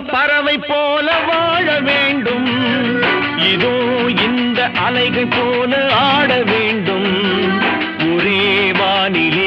பறவை போல வாழ வேண்டும் இதோ இந்த அலைகள் போல ஆட வேண்டும் ஒரே வானிலே